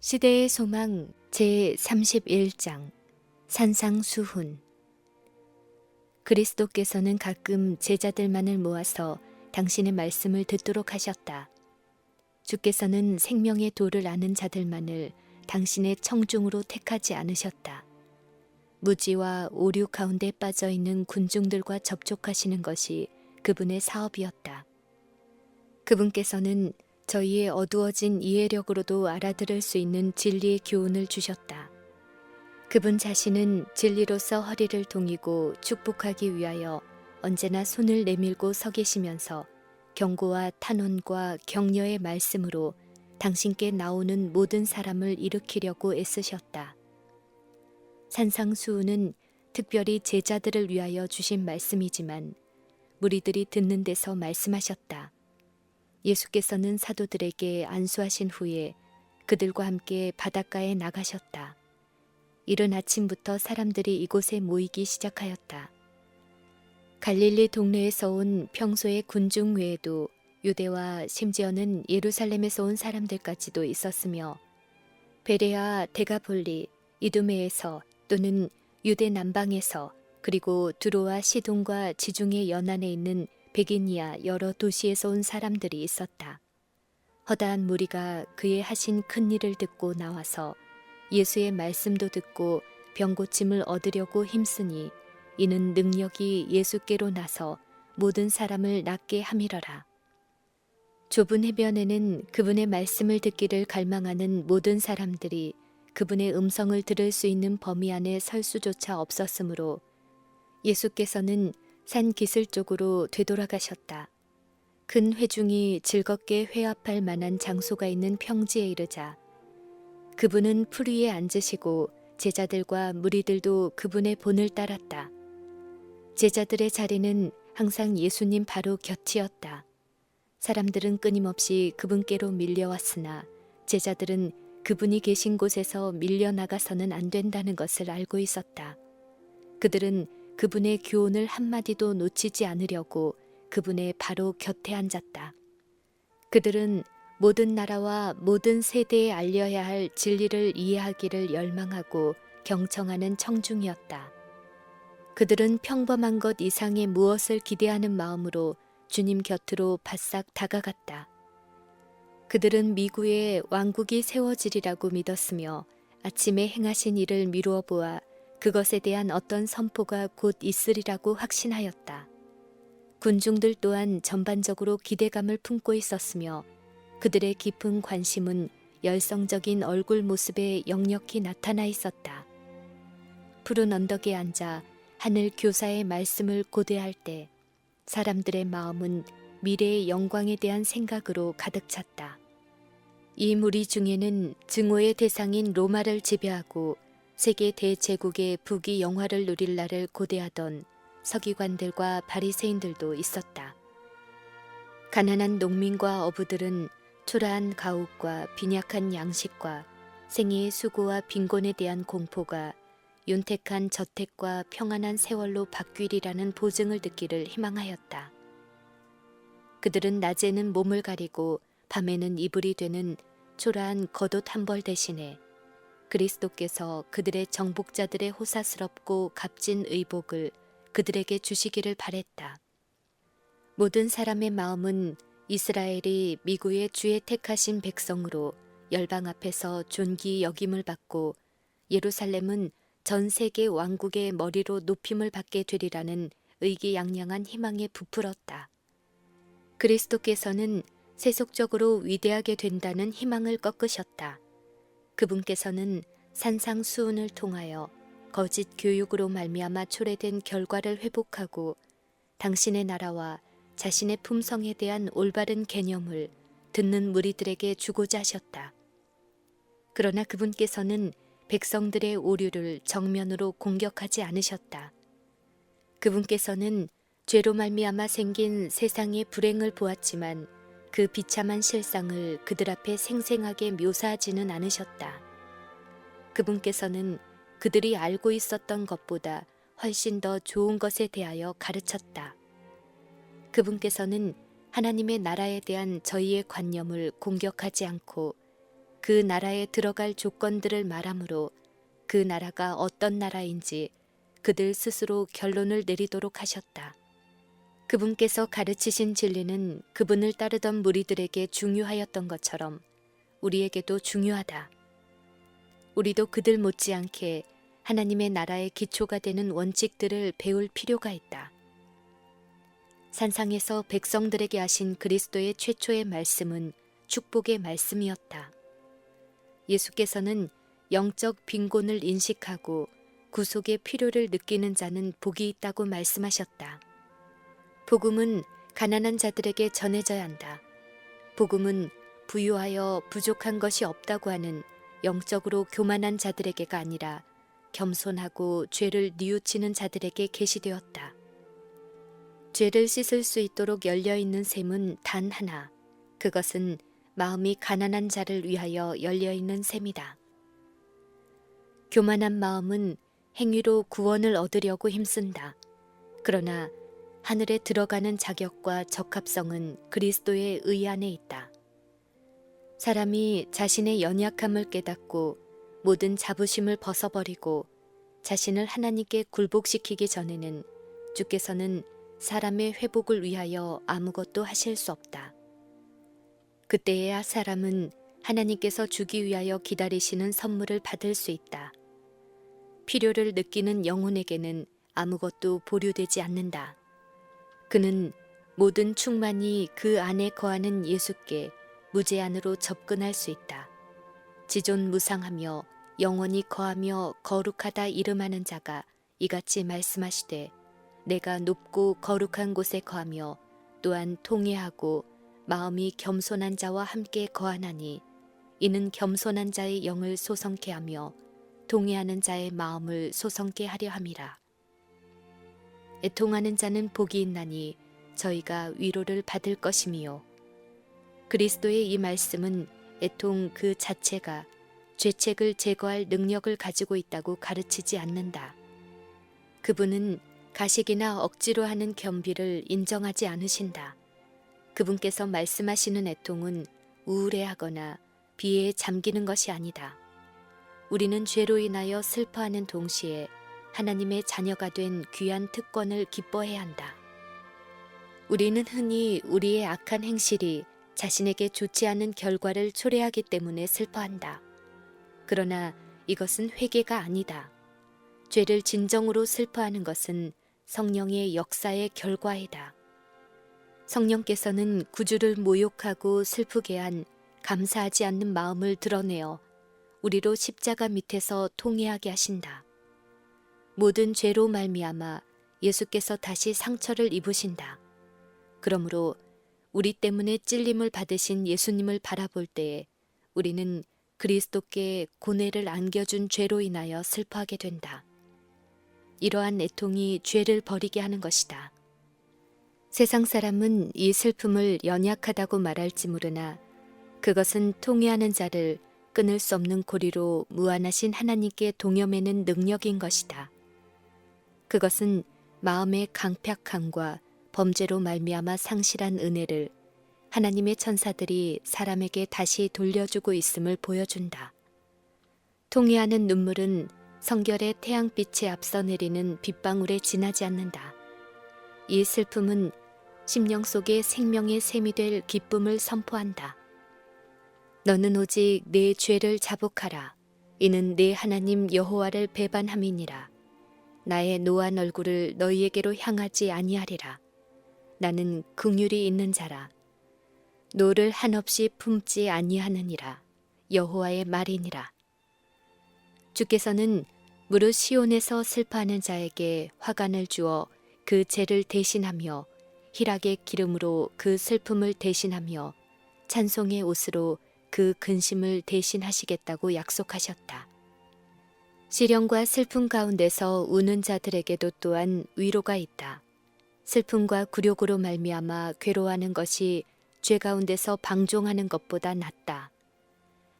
시대의 소망 제31장 산상수훈. 그리스도께서는 가끔 제자들만을 모아서 당신의 말씀을 듣도록 하셨다. 주께서는 생명의 도를 아는 자들만을 당신의 청중으로 택하지 않으셨다. 무지와 오류 가운데 빠져 있는 군중들과 접촉하시는 것이 그분의 사업이었다. 그분께서는 저희의 어두워진 이해력으로도 알아들을 수 있는 진리의 교훈을 주셨다. 그분 자신은 진리로서 허리를 동이고 축복하기 위하여 언제나 손을 내밀고 서 계시면서 경고와 탄원과 격려의 말씀으로 당신께 나오는 모든 사람을 일으키려고 애쓰셨다. 산상수훈은 특별히 제자들을 위하여 주신 말씀이지만 무리들이 듣는 데서 말씀하셨다. 예수께서는 사도들에게 안수하신 후에 그들과 함께 바닷가에 나가셨다. 이른 아침부터 사람들이 이곳에 모이기 시작하였다. 갈릴리 동네에서 온 평소의 군중 외에도 유대와 심지어는 예루살렘에서 온 사람들까지도 있었으며 베레아 데가볼리, 이두메에서 또는 유대 남방에서 그리고 두로와 시돈과 지중해 연안에 있는 베기니아 여러 도시에서 온 사람들이 있었다. 허다한 무리가 그의 하신 큰 일을 듣고 나와서 예수의 말씀도 듣고 병 고침을 얻으려고 힘쓰니 이는 능력이 예수께로 나서 모든 사람을 낫게 함이러라. 좁은 해변에는 그분의 말씀을 듣기를 갈망하는 모든 사람들이 그분의 음성을 들을 수 있는 범위 안에 설 수조차 없었으므로 예수께서는 산 기슭 쪽으로 되돌아가셨다. 큰 회중이 즐겁게 회합할 만한 장소가 있는 평지에 이르자 그분은 풀 위에 앉으시고 제자들과 무리들도 그분의 본을 따랐다. 제자들의 자리는 항상 예수님 바로 곁이었다. 사람들은 끊임없이 그분께로 밀려왔으나 제자들은 그분이 계신 곳에서 밀려나가서는 안 된다는 것을 알고 있었다. 그들은 그분의 교훈을 한마디도 놓치지 않으려고 그분의 바로 곁에 앉았다. 그들은 모든 나라와 모든 세대에 알려야 할 진리를 이해하기를 열망하고 경청하는 청중이었다. 그들은 평범한 것 이상의 무엇을 기대하는 마음으로 주님 곁으로 바싹 다가갔다. 그들은 미구에 왕국이 세워지리라고 믿었으며 아침에 행하신 일을 미루어 보아 그것에 대한 어떤 선포가 곧 있으리라고 확신하였다. 군중들 또한 전반적으로 기대감을 품고 있었으며 그들의 깊은 관심은 열성적인 얼굴 모습에 역력히 나타나 있었다. 푸른 언덕에 앉아 하늘 교사의 말씀을 고대할 때 사람들의 마음은 미래의 영광에 대한 생각으로 가득 찼다. 이 무리 중에는 증오의 대상인 로마를 지배하고 세계 대제국의 부귀 영화를 누릴 날을 고대하던 서기관들과 바리새인들도 있었다. 가난한 농민과 어부들은 초라한 가옥과 빈약한 양식과 생애의 수고와 빈곤에 대한 공포가 윤택한 저택과 평안한 세월로 바뀌리라는 보증을 듣기를 희망하였다. 그들은 낮에는 몸을 가리고 밤에는 이불이 되는 초라한 겉옷 한 벌 대신에 그리스도께서 그들의 정복자들의 호사스럽고 값진 의복을 그들에게 주시기를 바랬다. 모든 사람의 마음은 이스라엘이 미구의 주의 택하신 백성으로 열방 앞에서 존귀 여김을 받고 예루살렘은 전 세계 왕국의 머리로 높임을 받게 되리라는 의기양양한 희망에 부풀었다. 그리스도께서는 세속적으로 위대하게 된다는 희망을 꺾으셨다. 그분께서는 산상수훈을 통하여 거짓 교육으로 말미암아 초래된 결과를 회복하고 당신의 나라와 자신의 품성에 대한 올바른 개념을 듣는 무리들에게 주고자 하셨다. 그러나 그분께서는 백성들의 오류를 정면으로 공격하지 않으셨다. 그분께서는 죄로 말미암아 생긴 세상의 불행을 보았지만 그 비참한 실상을 그들 앞에 생생하게 묘사하지는 않으셨다. 그분께서는 그들이 알고 있었던 것보다 훨씬 더 좋은 것에 대하여 가르쳤다. 그분께서는 하나님의 나라에 대한 저희의 관념을 공격하지 않고 그 나라에 들어갈 조건들을 말하므로 그 나라가 어떤 나라인지 그들 스스로 결론을 내리도록 하셨다. 그분께서 가르치신 진리는 그분을 따르던 무리들에게 중요하였던 것처럼 우리에게도 중요하다. 우리도 그들 못지않게 하나님의 나라의 기초가 되는 원칙들을 배울 필요가 있다. 산상에서 백성들에게 하신 그리스도의 최초의 말씀은 축복의 말씀이었다. 예수께서는 영적 빈곤을 인식하고 구속의 필요를 느끼는 자는 복이 있다고 말씀하셨다. 복음은 가난한 자들에게 전해져야 한다. 복음은 부유하여 부족한 것이 없다고 하는 영적으로 교만한 자들에게가 아니라 겸손하고 죄를 뉘우치는 자들에게 계시되었다. 죄를 씻을 수 있도록 열려있는 샘은 단 하나, 그것은 마음이 가난한 자를 위하여 열려있는 샘이다. 교만한 마음은 행위로 구원을 얻으려고 힘쓴다. 그러나 하늘에 들어가는 자격과 적합성은 그리스도의 의 안에 있다. 사람이 자신의 연약함을 깨닫고 모든 자부심을 벗어버리고 자신을 하나님께 굴복시키기 전에는 주께서는 사람의 회복을 위하여 아무것도 하실 수 없다. 그때에야 사람은 하나님께서 주기 위하여 기다리시는 선물을 받을 수 있다. 필요를 느끼는 영혼에게는 아무것도 보류되지 않는다. 그는 모든 충만이 그 안에 거하는 예수께 무제한으로 접근할 수 있다. 지존무상하며 영원히 거하며 거룩하다 이름하는 자가 이같이 말씀하시되 내가 높고 거룩한 곳에 거하며 또한 통회하고 마음이 겸손한 자와 함께 거하나니 이는 겸손한 자의 영을 소성케 하며 통회하는 자의 마음을 소성케 하려 함이라. 애통하는 자는 복이 있나니 저희가 위로를 받을 것이미요. 그리스도의 이 말씀은 애통 그 자체가 죄책을 제거할 능력을 가지고 있다고 가르치지 않는다. 그분은 가식이나 억지로 하는 겸비를 인정하지 않으신다. 그분께서 말씀하시는 애통은 우울해하거나 비애에 잠기는 것이 아니다. 우리는 죄로 인하여 슬퍼하는 동시에 하나님의 자녀가 된 귀한 특권을 기뻐해야 한다. 우리는 흔히 우리의 악한 행실이 자신에게 좋지 않은 결과를 초래하기 때문에 슬퍼한다. 그러나 이것은 회개가 아니다. 죄를 진정으로 슬퍼하는 것은 성령의 역사의 결과이다. 성령께서는 구주를 모욕하고 슬프게 한 감사하지 않는 마음을 드러내어 우리로 십자가 밑에서 통회하게 하신다. 모든 죄로 말미암아 예수께서 다시 상처를 입으신다. 그러므로 우리 때문에 찔림을 받으신 예수님을 바라볼 때에 우리는 그리스도께 고뇌를 안겨준 죄로 인하여 슬퍼하게 된다. 이러한 애통이 죄를 버리게 하는 것이다. 세상 사람은 이 슬픔을 연약하다고 말할지 모르나 그것은 통회하는 자를 끊을 수 없는 고리로 무한하신 하나님께 동여매는 능력인 것이다. 그것은 마음의 강팍함과 범죄로 말미암아 상실한 은혜를 하나님의 천사들이 사람에게 다시 돌려주고 있음을 보여준다. 통회하는 눈물은 성결의 태양빛에 앞서 내리는 빗방울에 지나지 않는다. 이 슬픔은 심령 속에 생명의 샘이 될 기쁨을 선포한다. 너는 오직 내 죄를 자복하라. 이는 내 하나님 여호와를 배반함이니라. 나의 노한 얼굴을 너희에게로 향하지 아니하리라. 나는 긍휼이 있는 자라. 노를 한없이 품지 아니하느니라. 여호와의 말이니라. 주께서는 무릇 시온에서 슬퍼하는 자에게 화관을 주어 그 죄를 대신하며 희락의 기름으로 그 슬픔을 대신하며 찬송의 옷으로 그 근심을 대신하시겠다고 약속하셨다. 시련과 슬픔 가운데서 우는 자들에게도 또한 위로가 있다. 슬픔과 굴욕으로 말미암아 괴로워하는 것이 죄 가운데서 방종하는 것보다 낫다.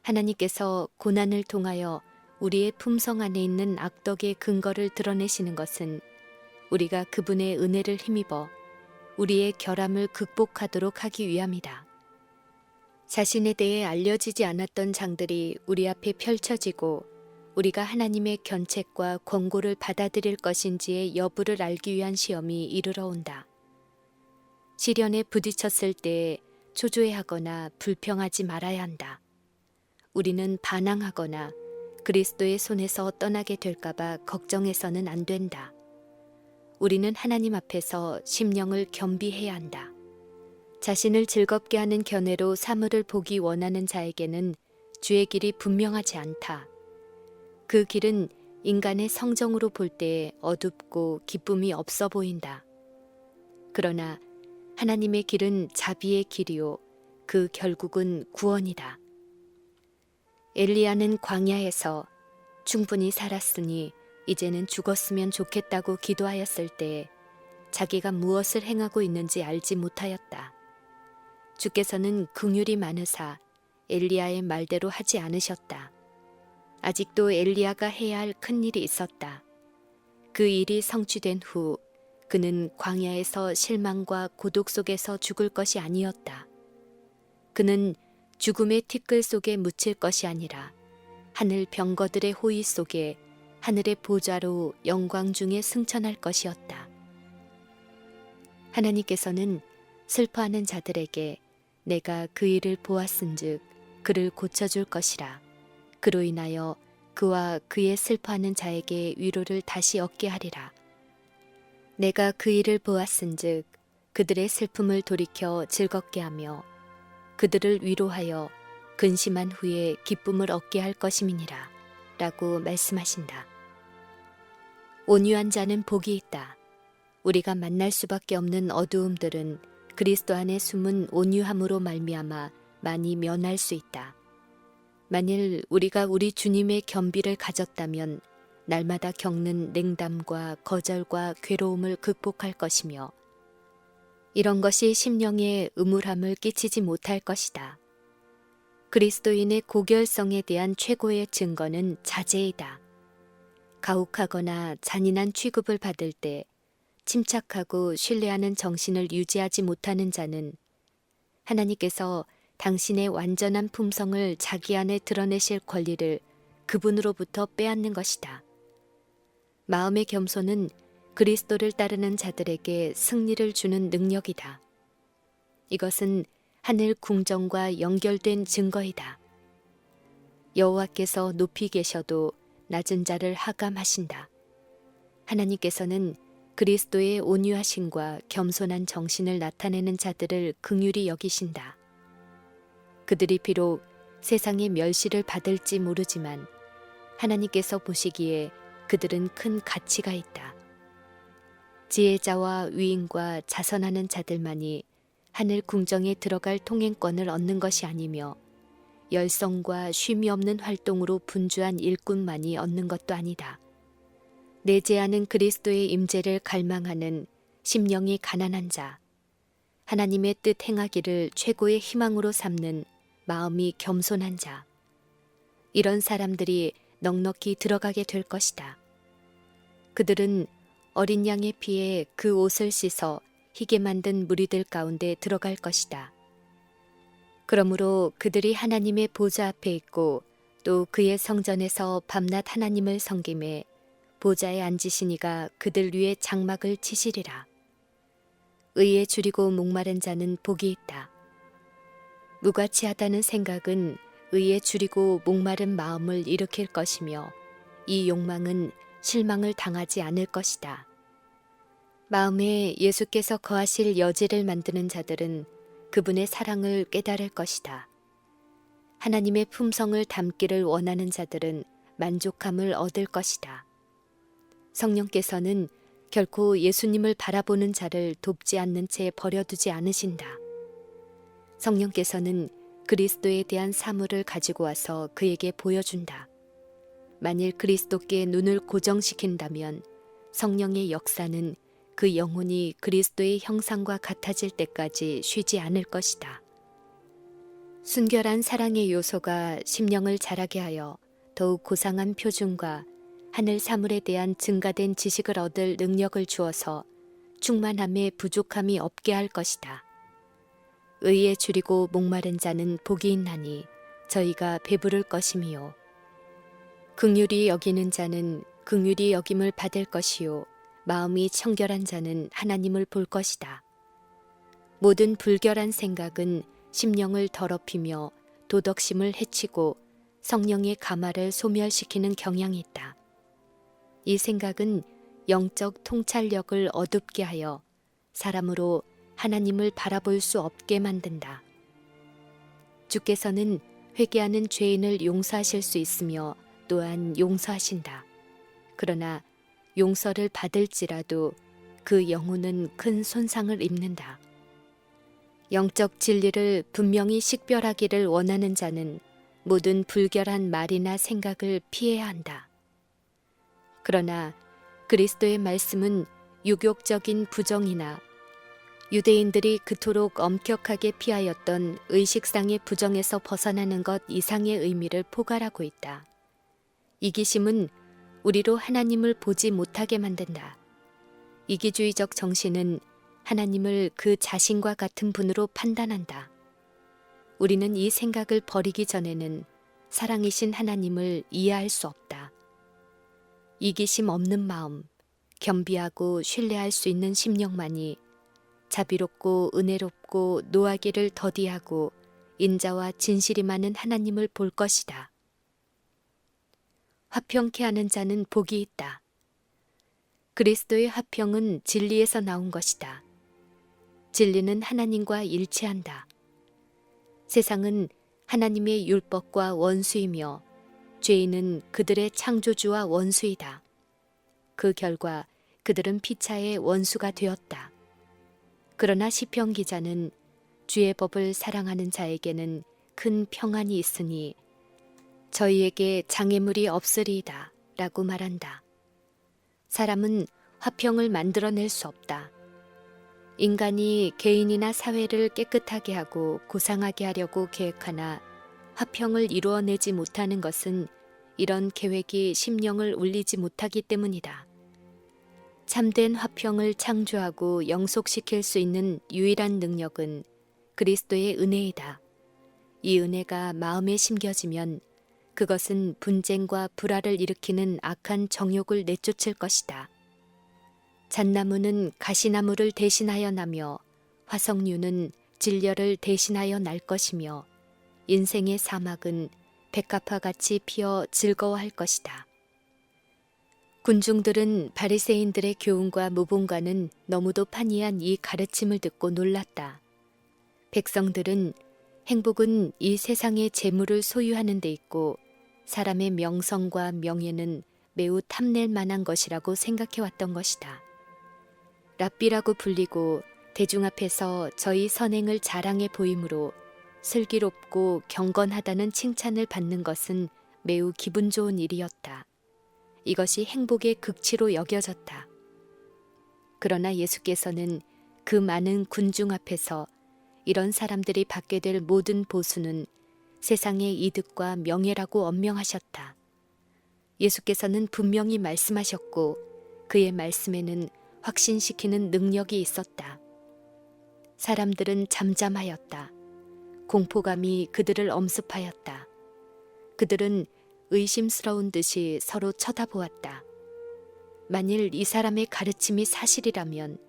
하나님께서 고난을 통하여 우리의 품성 안에 있는 악덕의 근거를 드러내시는 것은 우리가 그분의 은혜를 힘입어 우리의 결함을 극복하도록 하기 위함이다. 자신에 대해 알려지지 않았던 장들이 우리 앞에 펼쳐지고 우리가 하나님의 견책과 권고를 받아들일 것인지의 여부를 알기 위한 시험이 이르러 온다. 시련에 부딪혔을 때 초조해하거나 불평하지 말아야 한다. 우리는 반항하거나 그리스도의 손에서 떠나게 될까봐 걱정해서는 안 된다. 우리는 하나님 앞에서 심령을 겸비해야 한다. 자신을 즐겁게 하는 견해로 사물을 보기 원하는 자에게는 주의 길이 분명하지 않다. 그 길은 인간의 성정으로 볼 때 어둡고 기쁨이 없어 보인다. 그러나 하나님의 길은 자비의 길이요 그 결국은 구원이다. 엘리야는 광야에서 충분히 살았으니 이제는 죽었으면 좋겠다고 기도하였을 때 자기가 무엇을 행하고 있는지 알지 못하였다. 주께서는 긍휼이 많으사 엘리야의 말대로 하지 않으셨다. 아직도 엘리야가 해야 할 큰 일이 있었다. 그 일이 성취된 후 그는 광야에서 실망과 고독 속에서 죽을 것이 아니었다. 그는 죽음의 티끌 속에 묻힐 것이 아니라 하늘 병거들의 호의 속에 하늘의 보좌로 영광 중에 승천할 것이었다. 하나님께서는 슬퍼하는 자들에게 내가 그 일을 보았은즉 그를 고쳐줄 것이라. 그로 인하여 그와 그의 슬퍼하는 자에게 위로를 다시 얻게 하리라. 내가 그 일을 보았은즉 그들의 슬픔을 돌이켜 즐겁게 하며 그들을 위로하여 근심한 후에 기쁨을 얻게 할 것임이니라 라고 말씀하신다. 온유한 자는 복이 있다. 우리가 만날 수밖에 없는 어두움들은 그리스도 안에 숨은 온유함으로 말미암아 많이 면할 수 있다. 만일 우리가 우리 주님의 겸비를 가졌다면 날마다 겪는 냉담과 거절과 괴로움을 극복할 것이며 이런 것이 심령에 음울함을 끼치지 못할 것이다. 그리스도인의 고결성에 대한 최고의 증거는 자제이다. 가혹하거나 잔인한 취급을 받을 때 침착하고 신뢰하는 정신을 유지하지 못하는 자는 하나님께서 당신의 완전한 품성을 자기 안에 드러내실 권리를 그분으로부터 빼앗는 것이다. 마음의 겸손은 그리스도를 따르는 자들에게 승리를 주는 능력이다. 이것은 하늘 궁정과 연결된 증거이다. 여호와께서 높이 계셔도 낮은 자를 하감하신다. 하나님께서는 그리스도의 온유하심과 겸손한 정신을 나타내는 자들을 긍휼히 여기신다. 그들이 비록 세상의 멸시를 받을지 모르지만 하나님께서 보시기에 그들은 큰 가치가 있다. 지혜자와 위인과 자선하는 자들만이 하늘 궁정에 들어갈 통행권을 얻는 것이 아니며 열성과 쉼이 없는 활동으로 분주한 일꾼만이 얻는 것도 아니다. 내재하는 그리스도의 임재를 갈망하는 심령이 가난한 자, 하나님의 뜻 행하기를 최고의 희망으로 삼는 마음이 겸손한 자, 이런 사람들이 넉넉히 들어가게 될 것이다. 그들은 어린 양의 피에 그 옷을 씻어 희게 만든 무리들 가운데 들어갈 것이다. 그러므로 그들이 하나님의 보좌 앞에 있고 또 그의 성전에서 밤낮 하나님을 섬김에 보좌에 앉으시니가 그들 위에 장막을 치시리라. 의에 줄이고 목마른 자는 복이 있다. 무가치하다는 생각은 의에 줄이고 목마른 마음을 일으킬 것이며 이 욕망은 실망을 당하지 않을 것이다. 마음에 예수께서 거하실 여지를 만드는 자들은 그분의 사랑을 깨달을 것이다. 하나님의 품성을 담기를 원하는 자들은 만족함을 얻을 것이다. 성령께서는 결코 예수님을 바라보는 자를 돕지 않는 채 버려두지 않으신다. 성령께서는 그리스도에 대한 사물을 가지고 와서 그에게 보여준다. 만일 그리스도께 눈을 고정시킨다면 성령의 역사는 그 영혼이 그리스도의 형상과 같아질 때까지 쉬지 않을 것이다. 순결한 사랑의 요소가 심령을 자라게 하여 더욱 고상한 표준과 하늘 사물에 대한 증가된 지식을 얻을 능력을 주어서 충만함에 부족함이 없게 할 것이다. 의에 줄이고 목마른 자는 복이 있나니 저희가 배부를 것임이요. 긍휼히 여기는 자는 긍휼히 여김을 받을 것이요. 마음이 청결한 자는 하나님을 볼 것이다. 모든 불결한 생각은 심령을 더럽히며 도덕심을 해치고 성령의 가마를 소멸시키는 경향이 있다. 이 생각은 영적 통찰력을 어둡게 하여 사람으로 하나님을 바라볼 수 없게 만든다. 주께서는 회개하는 죄인을 용서하실 수 있으며 또한 용서하신다. 그러나 용서를 받을지라도 그 영혼은 큰 손상을 입는다. 영적 진리를 분명히 식별하기를 원하는 자는 모든 불결한 말이나 생각을 피해야 한다. 그러나 그리스도의 말씀은 유욕적인 부정이나 유대인들이 그토록 엄격하게 피하였던 의식상의 부정에서 벗어나는 것 이상의 의미를 포괄하고 있다. 이기심은 우리로 하나님을 보지 못하게 만든다. 이기주의적 정신은 하나님을 그 자신과 같은 분으로 판단한다. 우리는 이 생각을 버리기 전에는 사랑이신 하나님을 이해할 수 없다. 이기심 없는 마음, 겸비하고 신뢰할 수 있는 심령만이 자비롭고 은혜롭고 노하기를 더디하고 인자와 진실이 많은 하나님을 볼 것이다. 화평케 하는 자는 복이 있다. 그리스도의 화평은 진리에서 나온 것이다. 진리는 하나님과 일치한다. 세상은 하나님의 율법과 원수이며 죄인은 그들의 창조주와 원수이다. 그 결과 그들은 피차의 원수가 되었다. 그러나 시편 기자는 주의 법을 사랑하는 자에게는 큰 평안이 있으니 저희에게 장애물이 없으리이다 라고 말한다. 사람은 화평을 만들어낼 수 없다. 인간이 개인이나 사회를 깨끗하게 하고 고상하게 하려고 계획하나 화평을 이루어내지 못하는 것은 이런 계획이 심령을 울리지 못하기 때문이다. 참된 화평을 창조하고 영속시킬 수 있는 유일한 능력은 그리스도의 은혜이다. 이 은혜가 마음에 심겨지면 그것은 분쟁과 불화를 일으키는 악한 정욕을 내쫓을 것이다. 잣나무는 가시나무를 대신하여 나며 화석류는 진려를 대신하여 날 것이며 인생의 사막은 백합화 같이 피어 즐거워할 것이다. 군중들은 바리새인들의 교훈과 무본과는 너무도 판이한 이 가르침을 듣고 놀랐다. 백성들은 행복은 이 세상의 재물을 소유하는 데 있고 사람의 명성과 명예는 매우 탐낼 만한 것이라고 생각해왔던 것이다. 랍비라고 불리고 대중 앞에서 저희 선행을 자랑해 보이므로 슬기롭고 경건하다는 칭찬을 받는 것은 매우 기분 좋은 일이었다. 이것이 행복의 극치로 여겨졌다. 그러나 예수께서는 그 많은 군중 앞에서 이런 사람들이 받게 될 모든 보수는 세상의 이득과 명예라고 언명하셨다. 예수께서는 분명히 말씀하셨고 그의 말씀에는 확신시키는 능력이 있었다. 사람들은 잠잠하였다. 공포감이 그들을 엄습하였다. 그들은 의심스러운 듯이 서로 쳐다보았다. 만일 이 사람의 가르침이 사실이라면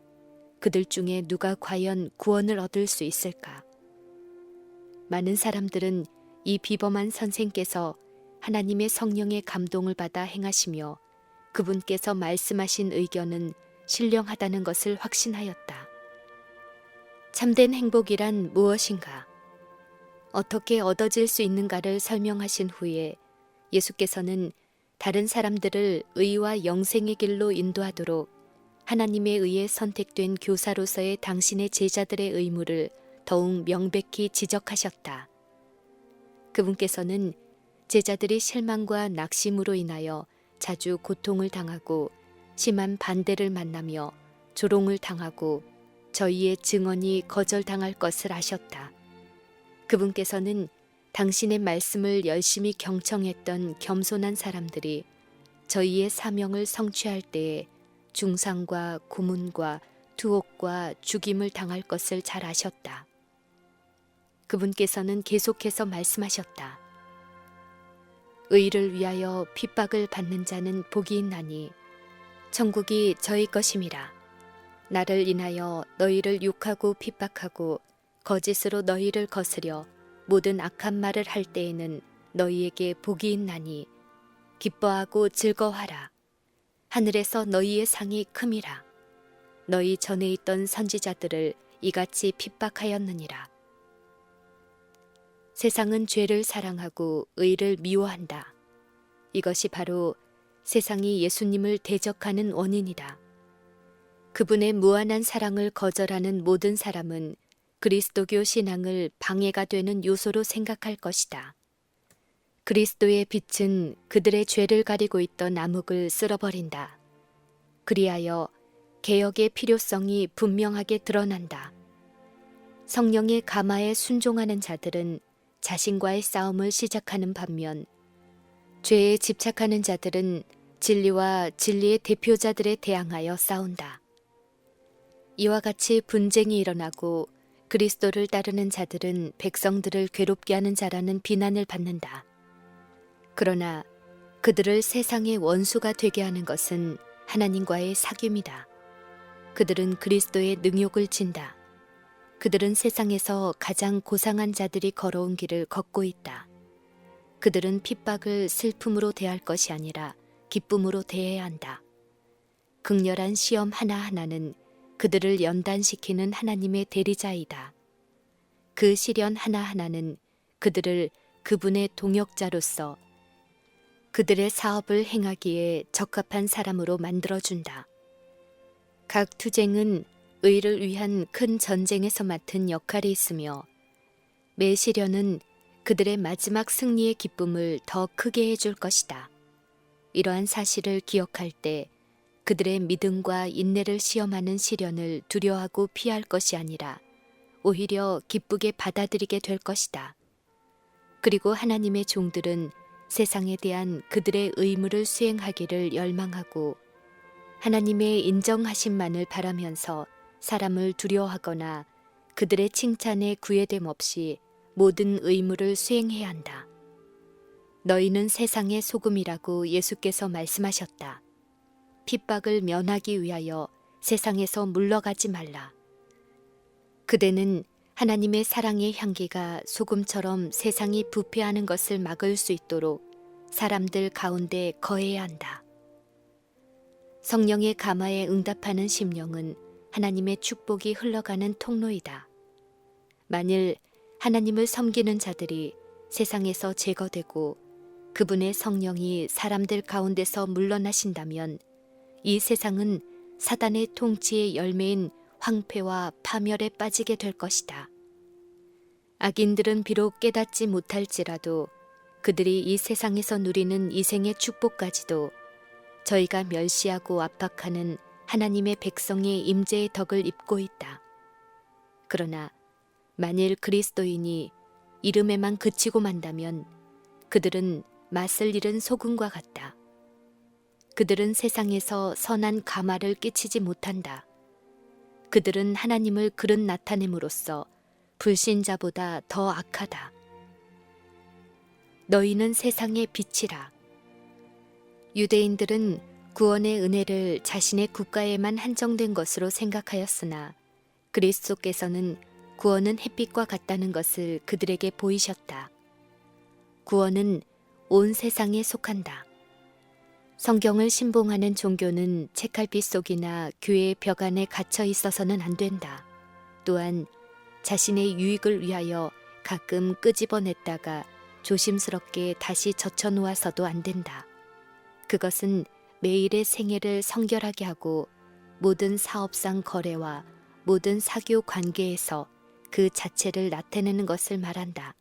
그들 중에 누가 과연 구원을 얻을 수 있을까? 많은 사람들은 이 비범한 선생께서 하나님의 성령의 감동을 받아 행하시며 그분께서 말씀하신 의견은 신령하다는 것을 확신하였다. 참된 행복이란 무엇인가? 어떻게 얻어질 수 있는가를 설명하신 후에 예수께서는 다른 사람들을 의와 영생의 길로 인도하도록 하나님에 의해 선택된 교사로서의 당신의 제자들의 의무를 더욱 명백히 지적하셨다. 그분께서는 제자들이 실망과 낙심으로 인하여 자주 고통을 당하고 심한 반대를 만나며 조롱을 당하고 저희의 증언이 거절당할 것을 아셨다. 그분께서는 당신의 말씀을 열심히 경청했던 겸손한 사람들이 저희의 사명을 성취할 때에 중상과 고문과 투옥과 죽임을 당할 것을 잘 아셨다. 그분께서는 계속해서 말씀하셨다. 의를 위하여 핍박을 받는 자는 복이 있나니 천국이 저희 것임이라. 나를 인하여 너희를 욕하고 핍박하고 거짓으로 너희를 거스려 모든 악한 말을 할 때에는 너희에게 복이 있나니 기뻐하고 즐거워하라. 하늘에서 너희의 상이 큼이라. 너희 전에 있던 선지자들을 이같이 핍박하였느니라. 세상은 죄를 사랑하고 의를 미워한다. 이것이 바로 세상이 예수님을 대적하는 원인이다. 그분의 무한한 사랑을 거절하는 모든 사람은 그리스도교 신앙을 방해가 되는 요소로 생각할 것이다. 그리스도의 빛은 그들의 죄를 가리고 있던 암흑을 쓸어버린다. 그리하여 개혁의 필요성이 분명하게 드러난다. 성령의 가마에 순종하는 자들은 자신과의 싸움을 시작하는 반면 죄에 집착하는 자들은 진리와 진리의 대표자들에 대항하여 싸운다. 이와 같이 분쟁이 일어나고 그리스도를 따르는 자들은 백성들을 괴롭게 하는 자라는 비난을 받는다. 그러나 그들을 세상의 원수가 되게 하는 것은 하나님과의 사귐이다. 그들은 그리스도의 능욕을 진다. 그들은 세상에서 가장 고상한 자들이 걸어온 길을 걷고 있다. 그들은 핍박을 슬픔으로 대할 것이 아니라 기쁨으로 대해야 한다. 극렬한 시험 하나하나는 그들을 연단시키는 하나님의 대리자이다. 그 시련 하나하나는 그들을 그분의 동역자로서 그들의 사업을 행하기에 적합한 사람으로 만들어준다. 각 투쟁은 의를 위한 큰 전쟁에서 맡은 역할이 있으며 매 시련은 그들의 마지막 승리의 기쁨을 더 크게 해줄 것이다. 이러한 사실을 기억할 때 그들의 믿음과 인내를 시험하는 시련을 두려워하고 피할 것이 아니라 오히려 기쁘게 받아들이게 될 것이다. 그리고 하나님의 종들은 세상에 대한 그들의 의무를 수행하기를 열망하고 하나님의 인정하심만을 바라면서 사람을 두려워하거나 그들의 칭찬에 구애됨 없이 모든 의무를 수행해야 한다. 너희는 세상의 소금이라고 예수께서 말씀하셨다. 핍박을 면하기 위하여 세상에서 물러가지 말라. 그대는 하나님의 사랑의 향기가 소금처럼 세상이 부패하는 것을 막을 수 있도록 사람들 가운데 거해야 한다. 성령의 가마에 응답하는 심령은 하나님의 축복이 흘러가는 통로이다. 만일 하나님을 섬기는 자들이 세상에서 제거되고 그분의 성령이 사람들 가운데서 물러나신다면 이 세상은 사단의 통치의 열매인 황폐와 파멸에 빠지게 될 것이다. 악인들은 비록 깨닫지 못할지라도 그들이 이 세상에서 누리는 이생의 축복까지도 저희가 멸시하고 압박하는 하나님의 백성의 임재의 덕을 입고 있다. 그러나 만일 그리스도인이 이름에만 그치고 만다면 그들은 맛을 잃은 소금과 같다. 그들은 세상에서 선한 가마를 끼치지 못한다. 그들은 하나님을 그릇 나타냄으로써 불신자보다 더 악하다. 너희는 세상의 빛이라. 유대인들은 구원의 은혜를 자신의 국가에만 한정된 것으로 생각하였으나 그리스도께서는 구원은 햇빛과 같다는 것을 그들에게 보이셨다. 구원은 온 세상에 속한다. 성경을 신봉하는 종교는 책갈피 속이나 교회의 벽 안에 갇혀 있어서는 안 된다. 또한 자신의 유익을 위하여 가끔 끄집어냈다가 조심스럽게 다시 젖혀놓아서도 안 된다. 그것은 매일의 생애를 성결하게 하고 모든 사업상 거래와 모든 사교 관계에서 그 자체를 나타내는 것을 말한다.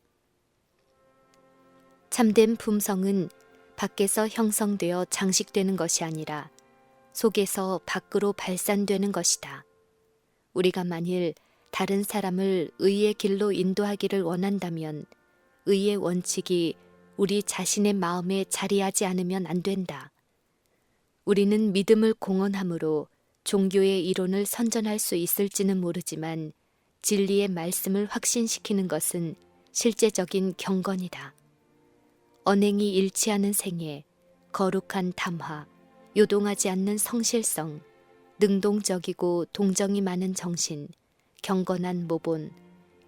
참된 품성은 밖에서 형성되어 장식되는 것이 아니라 속에서 밖으로 발산되는 것이다. 우리가 만일 다른 사람을 의의 길로 인도하기를 원한다면 의의 원칙이 우리 자신의 마음에 자리하지 않으면 안 된다. 우리는 믿음을 공언함으로 종교의 이론을 선전할 수 있을지는 모르지만 진리의 말씀을 확신시키는 것은 실제적인 경건이다. 언행이 일치하는 생애, 거룩한 담화, 요동하지 않는 성실성, 능동적이고 동정이 많은 정신, 경건한 모본,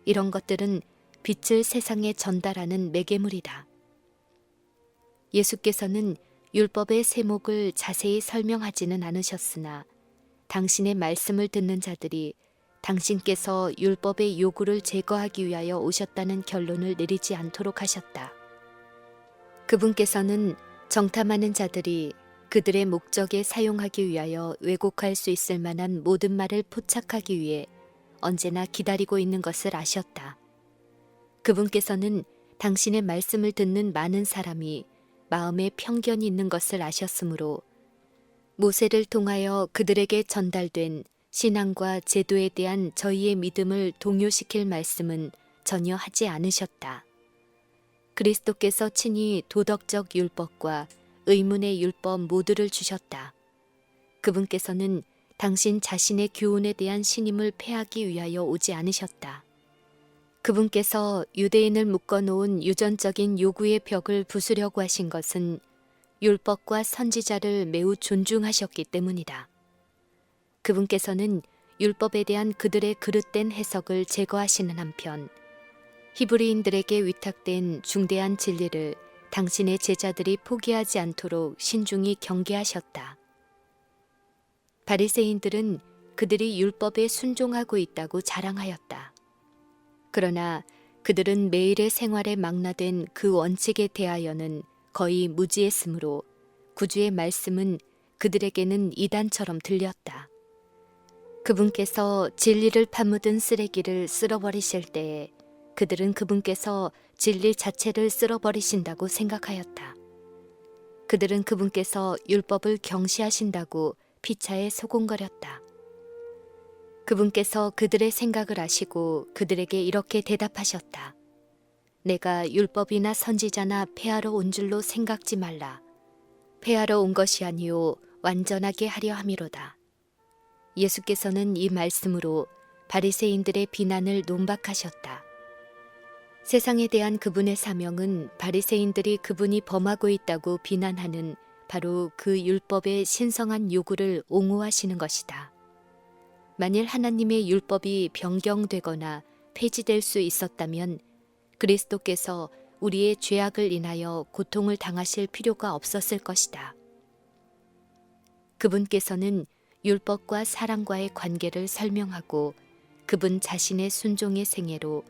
이런 것들은 빛을 세상에 전달하는 매개물이다. 예수께서는 율법의 세목을 자세히 설명하지는 않으셨으나 당신의 말씀을 듣는 자들이 당신께서 율법의 요구를 제거하기 위하여 오셨다는 결론을 내리지 않도록 하셨다. 그분께서는 정탐하는 자들이 그들의 목적에 사용하기 위하여 왜곡할 수 있을 만한 모든 말을 포착하기 위해 언제나 기다리고 있는 것을 아셨다. 그분께서는 당신의 말씀을 듣는 많은 사람이 마음에 편견이 있는 것을 아셨으므로 모세를 통하여 그들에게 전달된 신앙과 제도에 대한 저희의 믿음을 동요시킬 말씀은 전혀 하지 않으셨다. 그리스도께서 친히 도덕적 율법과 의문의 율법 모두를 주셨다. 그분께서는 당신 자신의 교훈에 대한 신임을 패하기 위하여 오지 않으셨다. 그분께서 유대인을 묶어놓은 유전적인 요구의 벽을 부수려고 하신 것은 율법과 선지자를 매우 존중하셨기 때문이다. 그분께서는 율법에 대한 그들의 그릇된 해석을 제거하시는 한편 히브리인들에게 위탁된 중대한 진리를 당신의 제자들이 포기하지 않도록 신중히 경계하셨다. 바리새인들은 그들이 율법에 순종하고 있다고 자랑하였다. 그러나 그들은 매일의 생활에 망라된 그 원칙에 대하여는 거의 무지했으므로 구주의 말씀은 그들에게는 이단처럼 들렸다. 그분께서 진리를 파묻은 쓰레기를 쓸어버리실 때에 그들은 그분께서 진리 자체를 쓸어버리신다고 생각하였다. 그들은 그분께서 율법을 경시하신다고 피차에 소곤거렸다. 그분께서 그들의 생각을 아시고 그들에게 이렇게 대답하셨다. 내가 율법이나 선지자나 폐하러 온 줄로 생각지 말라. 폐하러 온 것이 아니요 완전하게 하려 함이로다. 예수께서는 이 말씀으로 바리새인들의 비난을 논박하셨다. 세상에 대한 그분의 사명은 바리새인들이 그분이 범하고 있다고 비난하는 바로 그 율법의 신성한 요구를 옹호하시는 것이다. 만일 하나님의 율법이 변경되거나 폐지될 수 있었다면 그리스도께서 우리의 죄악을 인하여 고통을 당하실 필요가 없었을 것이다. 그분께서는 율법과 사랑과의 관계를 설명하고 그분 자신의 순종의 생애로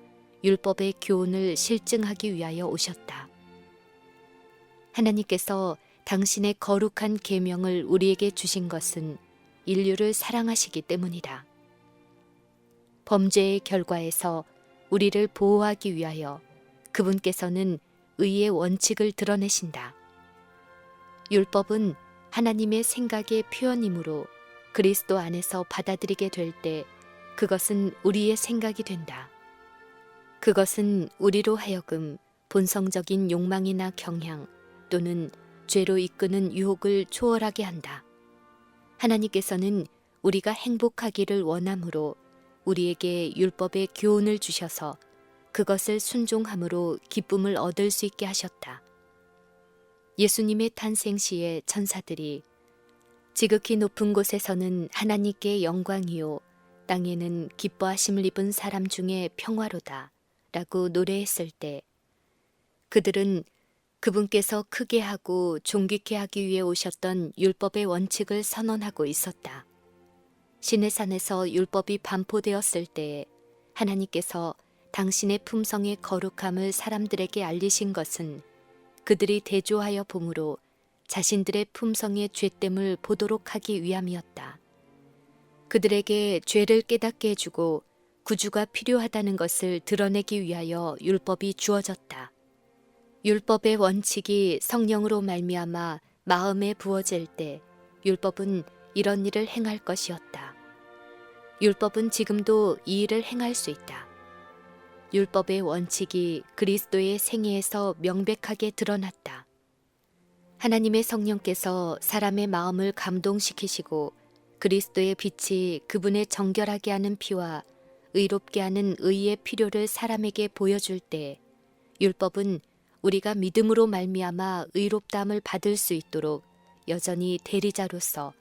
율법의 교훈을 실증하기 위하여 오셨다. 하나님께서 당신의 거룩한 계명을 우리에게 주신 것은 인류를 사랑하시기 때문이다. 범죄의 결과에서 우리를 보호하기 위하여 그분께서는 의의 원칙을 드러내신다. 율법은 하나님의 생각의 표현이므로 그리스도 안에서 받아들이게 될 때 그것은 우리의 생각이 된다. 그것은 우리로 하여금 본성적인 욕망이나 경향 또는 죄로 이끄는 유혹을 초월하게 한다. 하나님께서는 우리가 행복하기를 원함으로 우리에게 율법의 교훈을 주셔서 그것을 순종함으로 기쁨을 얻을 수 있게 하셨다. 예수님의 탄생 시에 천사들이 지극히 높은 곳에서는 하나님께 영광이요 땅에는 기뻐하심을 입은 사람 중에 평화로다 라고 노래했을 때 그들은 그분께서 크게 하고 존귀케 하기 위해 오셨던 율법의 원칙을 선언하고 있었다. 시내산에서 율법이 반포되었을 때에 하나님께서 당신의 품성의 거룩함을 사람들에게 알리신 것은 그들이 대조하여 봄으로 자신들의 품성의 죄됨을 보도록 하기 위함이었다. 그들에게 죄를 깨닫게 해주고 구주가 필요하다는 것을 드러내기 위하여 율법이 주어졌다. 율법의 원칙이 성령으로 말미암아 마음에 부어질 때 율법은 이런 일을 행할 것이었다. 율법은 지금도 이 일을 행할 수 있다. 율법의 원칙이 그리스도의 생애에서 명백하게 드러났다. 하나님의 성령께서 사람의 마음을 감동시키시고 그리스도의 빛이 그분의 정결하게 하는 피와 의롭게 하는 의의 필요를 사람에게 보여줄 때 율법은 우리가 믿음으로 말미암아 의롭다함을 받을 수 있도록 여전히 대리자로서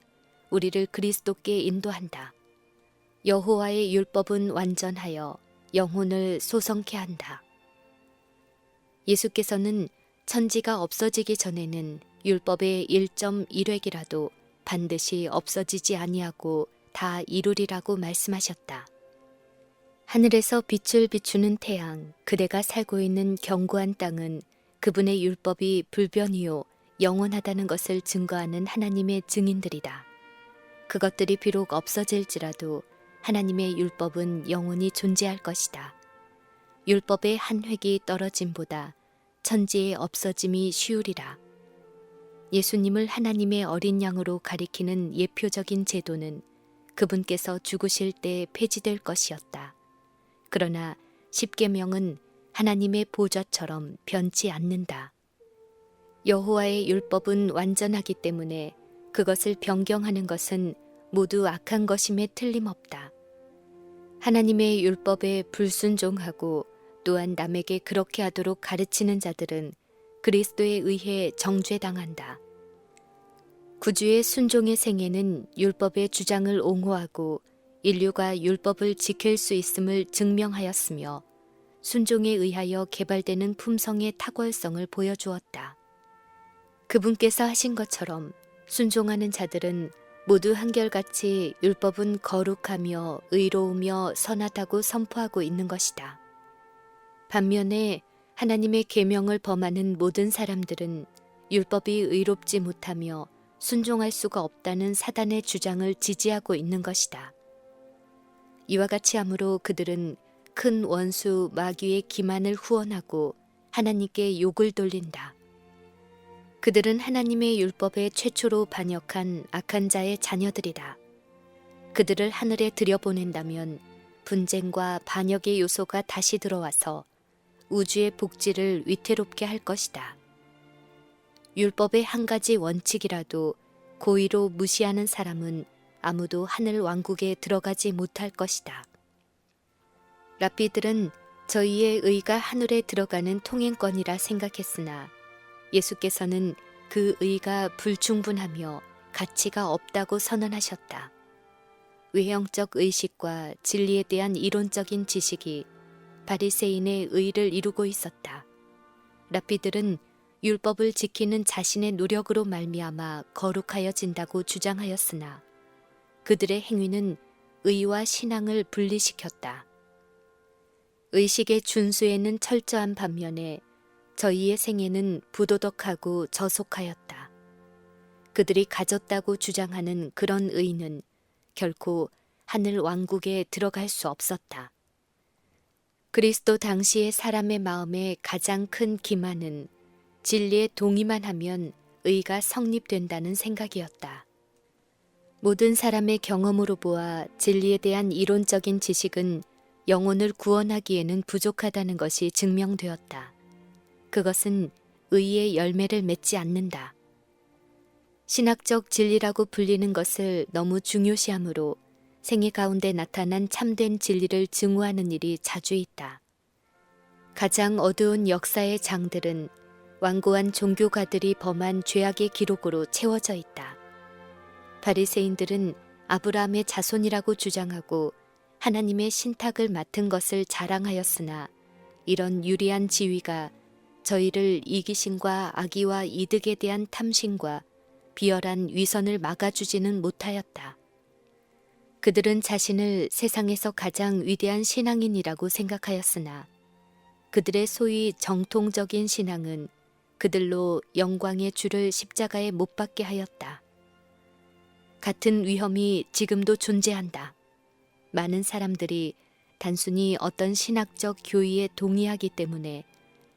우리를 그리스도께 인도한다. 여호와의 율법은 완전하여 영혼을 소성케 한다. 예수께서는 천지가 없어지기 전에는 율법의 1.1획이라도 반드시 없어지지 아니하고 다 이루리라고 말씀하셨다. 하늘에서 빛을 비추는 태양, 그대가 살고 있는 견고한 땅은 그분의 율법이 불변이요 영원하다는 것을 증거하는 하나님의 증인들이다. 그것들이 비록 없어질지라도 하나님의 율법은 영원히 존재할 것이다. 율법의 한 획이 떨어짐보다 천지의 없어짐이 쉬우리라. 예수님을 하나님의 어린 양으로 가리키는 예표적인 제도는 그분께서 죽으실 때 폐지될 것이었다. 그러나 십계명은 하나님의 보좌처럼 변치 않는다. 여호와의 율법은 완전하기 때문에 그것을 변경하는 것은 모두 악한 것임에 틀림없다. 하나님의 율법에 불순종하고 또한 남에게 그렇게 하도록 가르치는 자들은 그리스도에 의해 정죄당한다. 구주의 순종의 생애는 율법의 주장을 옹호하고 인류가 율법을 지킬 수 있음을 증명하였으며 순종에 의하여 개발되는 품성의 탁월성을 보여주었다. 그분께서 하신 것처럼 순종하는 자들은 모두 한결같이 율법은 거룩하며 의로우며 선하다고 선포하고 있는 것이다. 반면에 하나님의 계명을 범하는 모든 사람들은 율법이 의롭지 못하며 순종할 수가 없다는 사단의 주장을 지지하고 있는 것이다. 이와 같이 함으로 그들은 큰 원수 마귀의 기만을 후원하고 하나님께 욕을 돌린다. 그들은 하나님의 율법에 최초로 반역한 악한 자의 자녀들이다. 그들을 하늘에 들여보낸다면 분쟁과 반역의 요소가 다시 들어와서 우주의 복지를 위태롭게 할 것이다. 율법의 한 가지 원칙이라도 고의로 무시하는 사람은 아무도 하늘 왕국에 들어가지 못할 것이다. 랍비들은 저희의 의가 하늘에 들어가는 통행권이라 생각했으나 예수께서는 그 의가 불충분하며 가치가 없다고 선언하셨다. 외형적 의식과 진리에 대한 이론적인 지식이 바리새인의 의를 이루고 있었다. 랍비들은 율법을 지키는 자신의 노력으로 말미암아 거룩하여진다고 주장하였으나 그들의 행위는 의와 신앙을 분리시켰다. 의식의 준수에는 철저한 반면에 저희의 생애는 부도덕하고 저속하였다. 그들이 가졌다고 주장하는 그런 의는 결코 하늘 왕국에 들어갈 수 없었다. 그리스도 당시의 사람의 마음에 가장 큰 기만은 진리에 동의만 하면 의가 성립된다는 생각이었다. 모든 사람의 경험으로 보아 진리에 대한 이론적인 지식은 영혼을 구원하기에는 부족하다는 것이 증명되었다. 그것은 의의 열매를 맺지 않는다. 신학적 진리라고 불리는 것을 너무 중요시하므로 생애 가운데 나타난 참된 진리를 증오하는 일이 자주 있다. 가장 어두운 역사의 장들은 완고한 종교가들이 범한 죄악의 기록으로 채워져 있다. 바리새인들은 아브라함의 자손이라고 주장하고 하나님의 신탁을 맡은 것을 자랑하였으나 이런 유리한 지위가 저희를 이기심과 악의와 이득에 대한 탐심과 비열한 위선을 막아주지는 못하였다. 그들은 자신을 세상에서 가장 위대한 신앙인이라고 생각하였으나 그들의 소위 정통적인 신앙은 그들로 영광의 주를 십자가에 못 박게 하였다. 같은 위험이 지금도 존재한다. 많은 사람들이 단순히 어떤 신학적 교의에 동의하기 때문에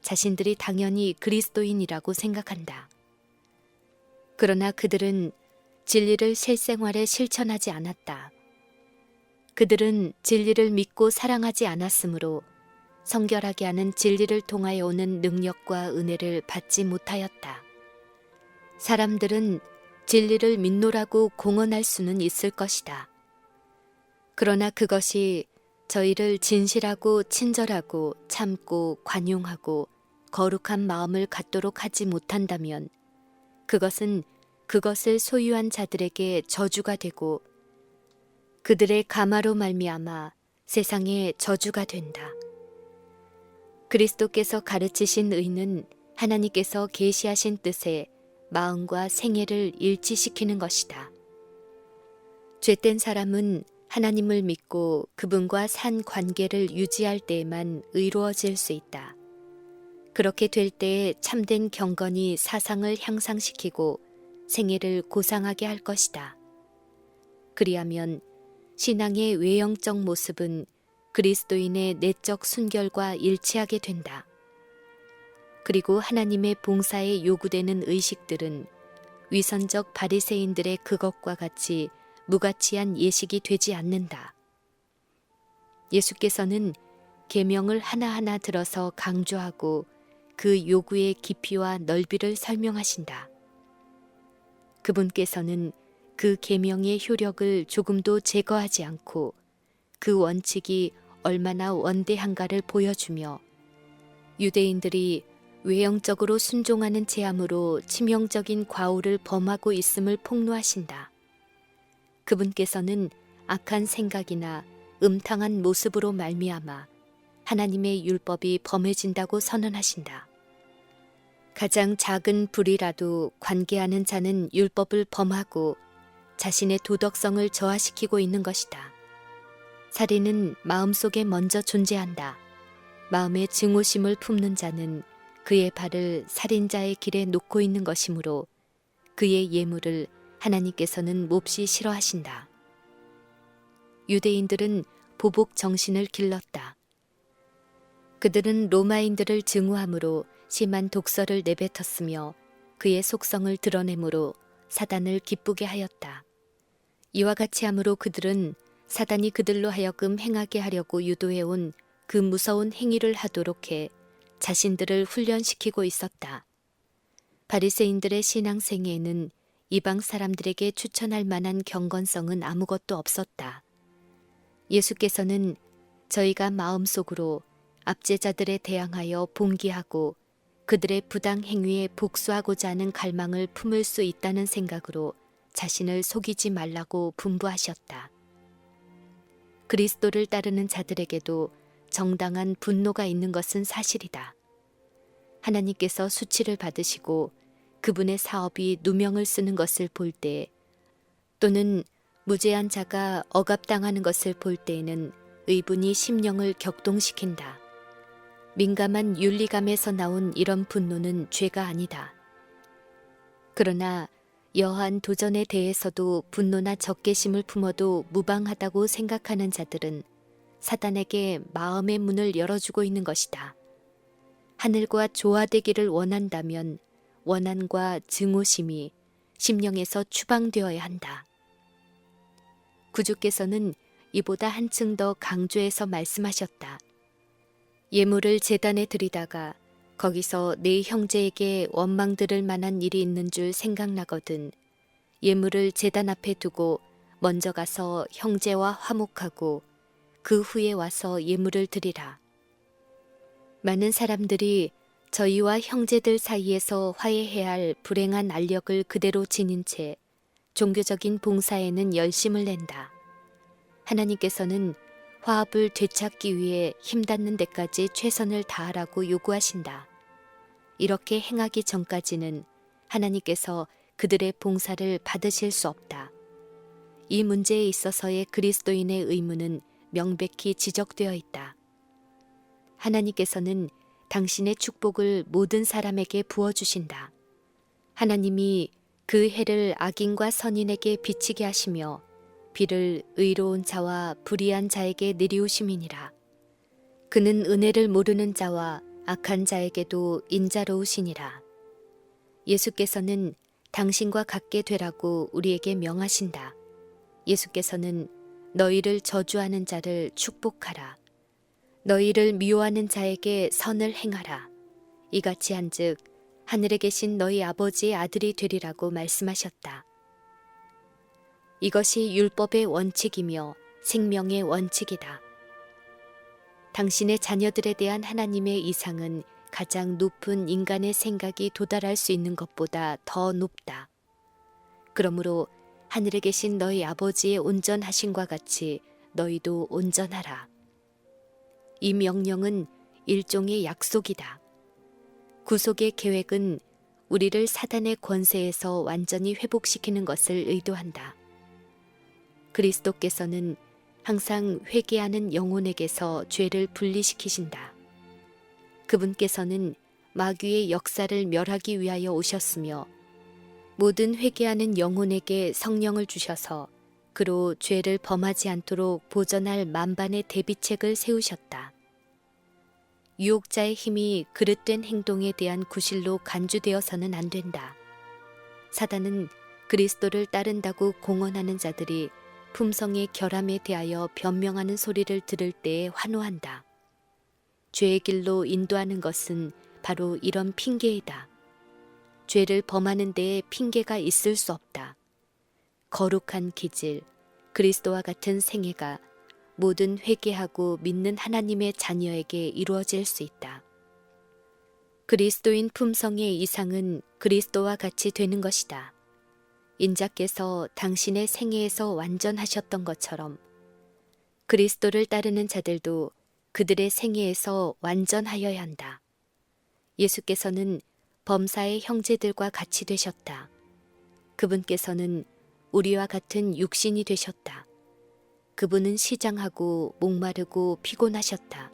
자신들이 당연히 그리스도인이라고 생각한다. 그러나 그들은 진리를 실생활에 실천하지 않았다. 그들은 진리를 믿고 사랑하지 않았으므로 성결하게 하는 진리를 통하여 오는 능력과 은혜를 받지 못하였다. 사람들은 진리를 믿노라고 공언할 수는 있을 것이다. 그러나 그것이 저희를 진실하고 친절하고 참고 관용하고 거룩한 마음을 갖도록 하지 못한다면 그것은 그것을 소유한 자들에게 저주가 되고 그들의 가마로 말미암아 세상에 저주가 된다. 그리스도께서 가르치신 의는 하나님께서 계시하신 뜻에 마음과 생애를 일치시키는 것이다. 죄된 사람은 하나님을 믿고 그분과 산 관계를 유지할 때에만 의로워질 수 있다. 그렇게 될 때에 참된 경건이 사상을 향상시키고 생애를 고상하게 할 것이다. 그리하면 신앙의 외형적 모습은 그리스도인의 내적 순결과 일치하게 된다. 그리고 하나님의 봉사에 요구되는 의식들은 위선적 바리새인들의 그것과 같이 무가치한 예식이 되지 않는다. 예수께서는 계명을 하나하나 들어서 강조하고 그 요구의 깊이와 넓이를 설명하신다. 그분께서는 그 계명의 효력을 조금도 제거하지 않고 그 원칙이 얼마나 원대한가를 보여주며 유대인들이 외형적으로 순종하는 체함으로 치명적인 과오를 범하고 있음을 폭로하신다. 그분께서는 악한 생각이나 음탕한 모습으로 말미암아 하나님의 율법이 범해진다고 선언하신다. 가장 작은 불이라도 관계하는 자는 율법을 범하고 자신의 도덕성을 저하시키고 있는 것이다. 살인은 마음속에 먼저 존재한다. 마음의 증오심을 품는 자는 그의 발을 살인자의 길에 놓고 있는 것이므로 그의 예물을 하나님께서는 몹시 싫어하신다. 유대인들은 보복 정신을 길렀다. 그들은 로마인들을 증오함으로 심한 독설을 내뱉었으며 그의 속성을 드러내므로 사단을 기쁘게 하였다. 이와 같이 함으로 그들은 사단이 그들로 하여금 행하게 하려고 유도해온 그 무서운 행위를 하도록 해 자신들을 훈련시키고 있었다. 바리새인들의 신앙생애에는 이방 사람들에게 추천할 만한 경건성은 아무것도 없었다. 예수께서는 저희가 마음속으로 압제자들에 대항하여 봉기하고 그들의 부당 행위에 복수하고자 하는 갈망을 품을 수 있다는 생각으로 자신을 속이지 말라고 분부하셨다. 그리스도를 따르는 자들에게도 정당한 분노가 있는 것은 사실이다. 하나님께서 수치를 받으시고 그분의 사업이 누명을 쓰는 것을 볼 때, 또는 무죄한 자가 억압당하는 것을 볼 때에는 의분이 심령을 격동시킨다. 민감한 윤리감에서 나온 이런 분노는 죄가 아니다. 그러나 여한 도전에 대해서도 분노나 적개심을 품어도 무방하다고 생각하는 자들은 사단에게 마음의 문을 열어주고 있는 것이다. 하늘과 조화되기를 원한다면 원한과 증오심이 심령에서 추방되어야 한다. 구주께서는 이보다 한층 더 강조해서 말씀하셨다. 예물을 제단에 드리다가 거기서 네 형제에게 원망 들을 만한 일이 있는 줄 생각나거든 예물을 제단 앞에 두고 먼저 가서 형제와 화목하고 그 후에 와서 예물을 드리라. 많은 사람들이 저희와 형제들 사이에서 화해해야 할 불행한 알력을 그대로 지닌 채 종교적인 봉사에는 열심을 낸다. 하나님께서는 화합을 되찾기 위해 힘닿는 데까지 최선을 다하라고 요구하신다. 이렇게 행하기 전까지는 하나님께서 그들의 봉사를 받으실 수 없다. 이 문제에 있어서의 그리스도인의 의무는 명백히 지적되어 있다. 하나님께서는 당신의 축복을 모든 사람에게 부어주신다. 하나님이 그 해를 악인과 선인에게 비치게 하시며 비를 의로운 자와 불의한 자에게 내리우심이니라. 그는 은혜를 모르는 자와 악한 자에게도 인자로우시니라. 예수께서는 당신과 같게 되라고 우리에게 명하신다. 예수께서는 너희를 저주하는 자를 축복하라. 너희를 미워하는 자에게 선을 행하라. 이같이 한즉 하늘에 계신 너희 아버지의 아들이 되리라고 말씀하셨다. 이것이 율법의 원칙이며 생명의 원칙이다. 당신의 자녀들에 대한 하나님의 이상은 가장 높은 인간의 생각이 도달할 수 있는 것보다 더 높다. 그러므로 하늘에 계신 너희 아버지의 온전하심과 같이 너희도 온전하라. 이 명령은 일종의 약속이다. 구속의 계획은 우리를 사단의 권세에서 완전히 회복시키는 것을 의도한다. 그리스도께서는 항상 회개하는 영혼에게서 죄를 분리시키신다. 그분께서는 마귀의 역사를 멸하기 위하여 오셨으며 모든 회개하는 영혼에게 성령을 주셔서 그로 죄를 범하지 않도록 보전할 만반의 대비책을 세우셨다. 유혹자의 힘이 그릇된 행동에 대한 구실로 간주되어서는 안 된다. 사단은 그리스도를 따른다고 공언하는 자들이 품성의 결함에 대하여 변명하는 소리를 들을 때에 환호한다. 죄의 길로 인도하는 것은 바로 이런 핑계이다. 죄를 범하는 데에 핑계가 있을 수 없다. 거룩한 기질, 그리스도와 같은 생애가 모든 회개하고 믿는 하나님의 자녀에게 이루어질 수 있다. 그리스도인 품성의 이상은 그리스도와 같이 되는 것이다. 인자께서 당신의 생애에서 완전하셨던 것처럼 그리스도를 따르는 자들도 그들의 생애에서 완전하여야 한다. 예수께서는 범사의 형제들과 같이 되셨다. 그분께서는 우리와 같은 육신이 되셨다. 그분은 시장하고 목마르고 피곤하셨다.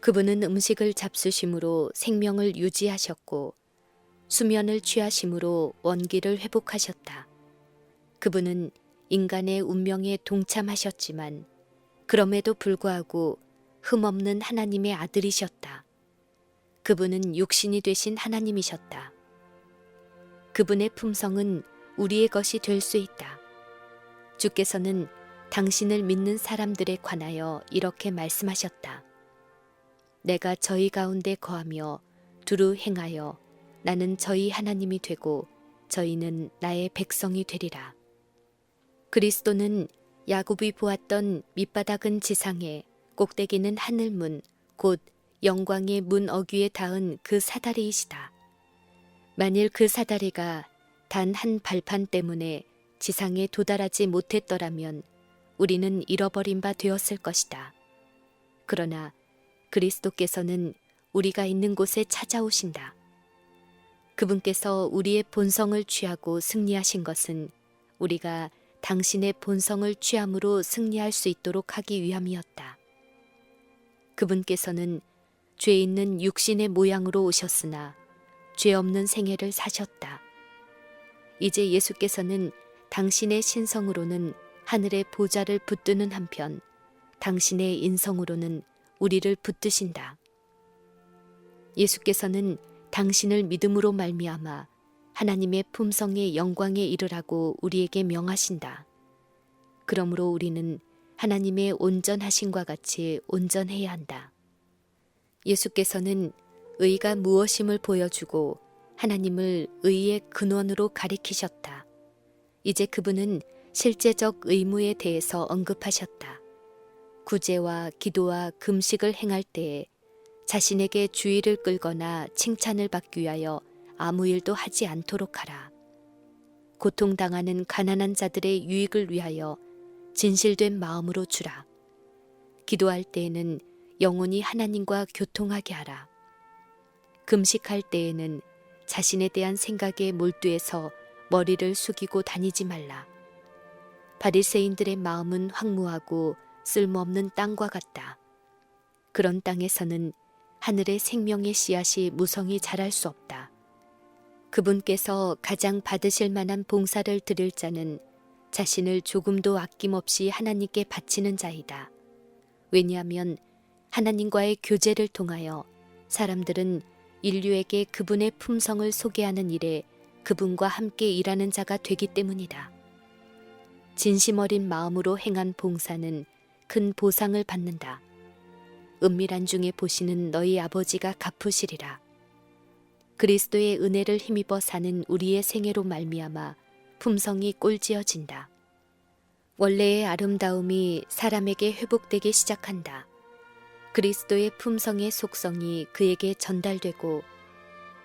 그분은 음식을 잡수심으로 생명을 유지하셨고 수면을 취하심으로 원기를 회복하셨다. 그분은 인간의 운명에 동참하셨지만 그럼에도 불구하고 흠없는 하나님의 아들이셨다. 그분은 육신이 되신 하나님이셨다. 그분의 품성은 우리의 것이 될 수 있다. 주께서는 당신을 믿는 사람들에 관하여 이렇게 말씀하셨다. 내가 저희 가운데 거하며 두루 행하여 나는 저희 하나님이 되고 저희는 나의 백성이 되리라. 그리스도는 야곱이 보았던 밑바닥은 지상에 꼭대기는 하늘문 곧 영광의 문 어귀에 닿은 그 사다리이시다. 만일 그 사다리가 단 한 발판 때문에 지상에 도달하지 못했더라면 우리는 잃어버린 바 되었을 것이다. 그러나 그리스도께서는 우리가 있는 곳에 찾아오신다. 그분께서 우리의 본성을 취하고 승리하신 것은 우리가 당신의 본성을 취함으로 승리할 수 있도록 하기 위함이었다. 그분께서는 죄 있는 육신의 모양으로 오셨으나 죄 없는 생애를 사셨다. 이제 예수께서는 당신의 신성으로는 하늘의 보좌를 붙드는 한편 당신의 인성으로는 우리를 붙드신다. 예수께서는 당신을 믿음으로 말미암아 하나님의 품성의 영광에 이르라고 우리에게 명하신다. 그러므로 우리는 하나님의 온전하심과 같이 온전해야 한다. 예수께서는 의가 무엇임을 보여주고 하나님을 의의 근원으로 가리키셨다. 이제 그분은 실제적 의무에 대해서 언급하셨다. 구제와 기도와 금식을 행할 때에 자신에게 주의를 끌거나 칭찬을 받기 위하여 아무 일도 하지 않도록 하라. 고통당하는 가난한 자들의 유익을 위하여 진실된 마음으로 주라. 기도할 때에는 영원히 하나님과 교통하게 하라. 금식할 때에는 자신에 대한 생각에 몰두해서 머리를 숙이고 다니지 말라. 바리새인들의 마음은 황무하고 쓸모없는 땅과 같다. 그런 땅에서는 하늘의 생명의 씨앗이 무성히 자랄 수 없다. 그분께서 가장 받으실 만한 봉사를 드릴 자는 자신을 조금도 아낌없이 하나님께 바치는 자이다. 왜냐하면 하나님과의 교제를 통하여 사람들은 인류에게 그분의 품성을 소개하는 일에 그분과 함께 일하는 자가 되기 때문이다. 진심 어린 마음으로 행한 봉사는 큰 보상을 받는다. 은밀한 중에 보시는 너희 아버지가 갚으시리라. 그리스도의 은혜를 힘입어 사는 우리의 생애로 말미암아 품성이 꼴지어진다. 원래의 아름다움이 사람에게 회복되기 시작한다. 그리스도의 품성의 속성이 그에게 전달되고